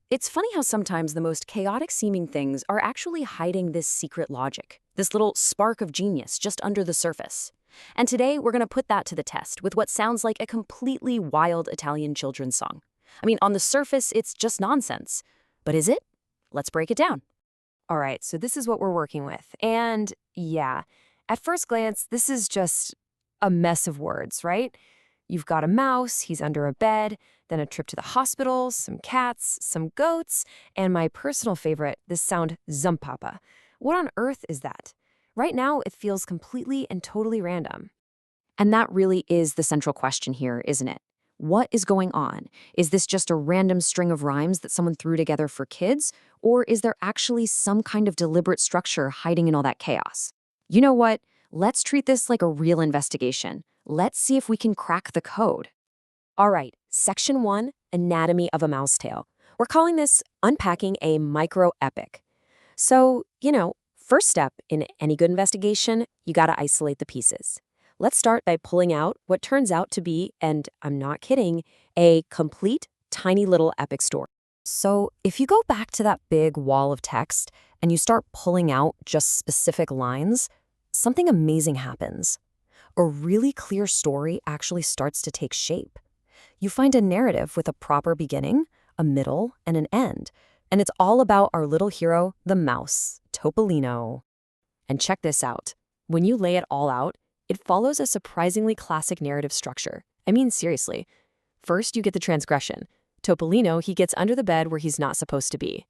It's funny how sometimes the most chaotic seeming things are actually hiding this secret logic, this little spark of genius just under the surface. And today we're going to put that to the test with what sounds like a completely wild Italian children's song. I mean, on the surface, it's just nonsense. But is it? Let's break it down. All right, so this is what we're working with. And yeah, at first glance, this is just a mess of words, right? You've got a mouse, he's under a bed, then a trip to the hospital, some cats, some goats, and my personal favorite, this sound zumpapa. What on earth is that? Right now, it feels completely and totally random. And that really is the central question here, isn't it? What is going on? Is this just a random string of rhymes that someone threw together for kids? Or is there actually some kind of deliberate structure hiding in all that chaos? You know what? Let's treat this like a real investigation. Let's see if we can crack the code. All right, Section 1, Anatomy of a Mouse Tail. We're calling this Unpacking a Micro-Epic. So, first step in any good investigation, you gotta isolate the pieces. Let's start by pulling out what turns out to be, and I'm not kidding, a complete, tiny little epic story. So if you go back to that big wall of text and you start pulling out just specific lines, something amazing happens. A really clear story actually starts to take shape. You find a narrative with a proper beginning, a middle, and an end. And it's all about our little hero, the mouse, Topolino. And check this out. When you lay it all out, it follows a surprisingly classic narrative structure. I mean, seriously. First, you get the transgression. Topolino, he gets under the bed where he's not supposed to be.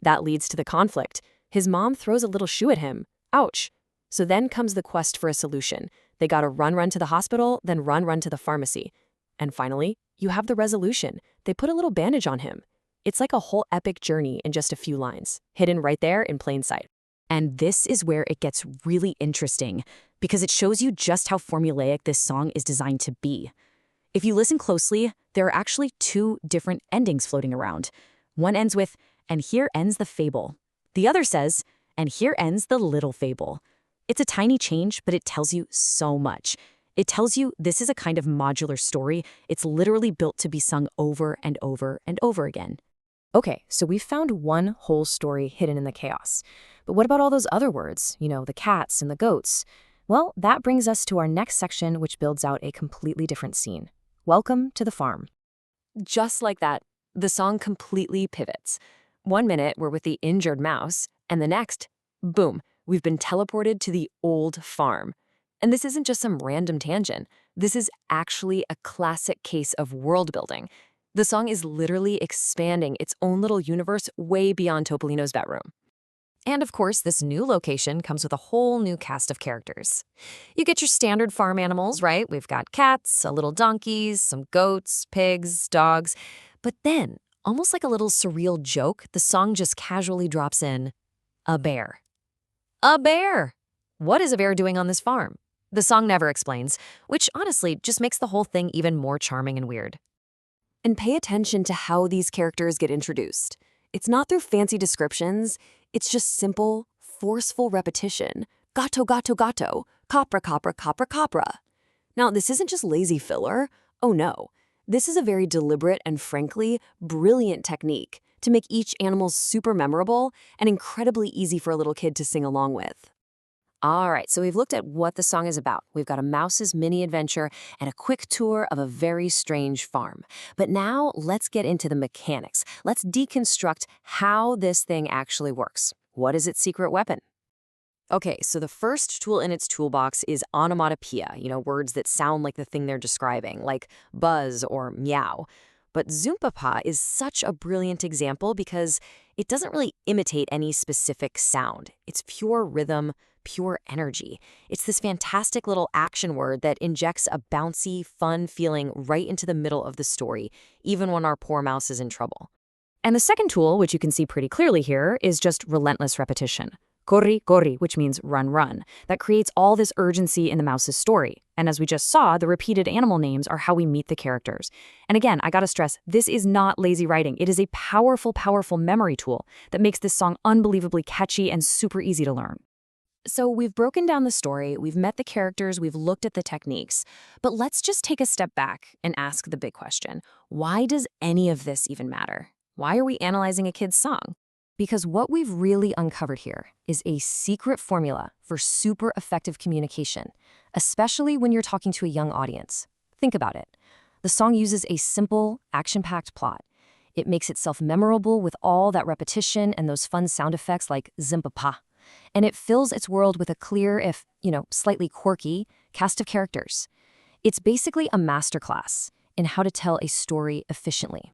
That leads to the conflict. His mom throws a little shoe at him. Ouch. So then comes the quest for a solution. They gotta run to the hospital, then run to the pharmacy. And finally, you have the resolution. They put a little bandage on him. It's like a whole epic journey in just a few lines, hidden right there in plain sight. And this is where it gets really interesting, because it shows you just how formulaic this song is designed to be. If you listen closely, there are actually two different endings floating around. One ends with, "And here ends the fable." The other says, "And here ends the little fable." It's a tiny change, but it tells you so much. It tells you this is a kind of modular story. It's literally built to be sung over and over and over again. Okay, so we've found one whole story hidden in the chaos. But what about all those other words? The cats and the goats? Well, that brings us to our next section, which builds out a completely different scene. Welcome to the farm. Just like that, the song completely pivots. 1 minute, we're with the injured mouse, and the next, boom, we've been teleported to the old farm. And this isn't just some random tangent. This is actually a classic case of world building. The song is literally expanding its own little universe way beyond Topolino's bedroom. And of course, this new location comes with a whole new cast of characters. You get your standard farm animals, right? We've got cats, a little donkeys, some goats, pigs, dogs. But then, almost like a little surreal joke, the song just casually drops in a bear. A bear! What is a bear doing on this farm? The song never explains, which honestly just makes the whole thing even more charming and weird. And pay attention to how these characters get introduced. It's not through fancy descriptions, it's just simple, forceful repetition. Gatto, gatto, gatto. Capra, capra, capra, capra. Now, this isn't just lazy filler. Oh no. This is a very deliberate and frankly, brilliant technique to make each animal super memorable and incredibly easy for a little kid to sing along with. All right, so we've looked at what the song is about. We've got a mouse's mini adventure and a quick tour of a very strange farm. But now let's get into the mechanics. Let's deconstruct how this thing actually works. What is its secret weapon? Okay, so the first tool in its toolbox is onomatopoeia, words that sound like the thing they're describing, like buzz or meow. But Zumpapa is such a brilliant example because it doesn't really imitate any specific sound. It's pure rhythm, pure energy. It's this fantastic little action word that injects a bouncy, fun feeling right into the middle of the story, even when our poor mouse is in trouble. And the second tool, which you can see pretty clearly here, is just relentless repetition. Corri, corri, which means run, run. That creates all this urgency in the mouse's story. And as we just saw, the repeated animal names are how we meet the characters. And again, I gotta stress, this is not lazy writing. It is a powerful, powerful memory tool that makes this song unbelievably catchy and super easy to learn. So we've broken down the story, we've met the characters, we've looked at the techniques, but let's just take a step back and ask the big question. Why does any of this even matter? Why are we analyzing a kid's song? Because what we've really uncovered here is a secret formula for super effective communication, especially when you're talking to a young audience. Think about it. The song uses a simple, action-packed plot. It makes itself memorable with all that repetition and those fun sound effects like zimpapa. And it fills its world with a clear, if, slightly quirky, cast of characters. It's basically a masterclass in how to tell a story efficiently.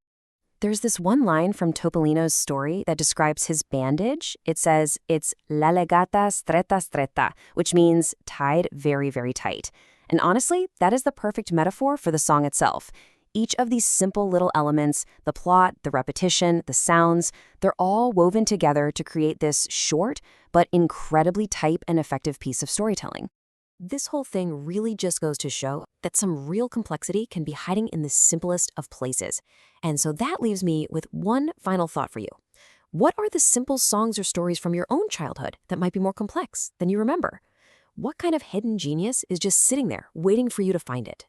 There's this one line from Topolino's story that describes his bandage. It says it's la legata stretta stretta, which means tied very, very tight. And honestly, that is the perfect metaphor for the song itself. Each of these simple little elements, the plot, the repetition, the sounds, they're all woven together to create this short but incredibly tight and effective piece of storytelling. This whole thing really just goes to show that some real complexity can be hiding in the simplest of places. And so that leaves me with one final thought for you. What are the simple songs or stories from your own childhood that might be more complex than you remember? What kind of hidden genius is just sitting there waiting for you to find it?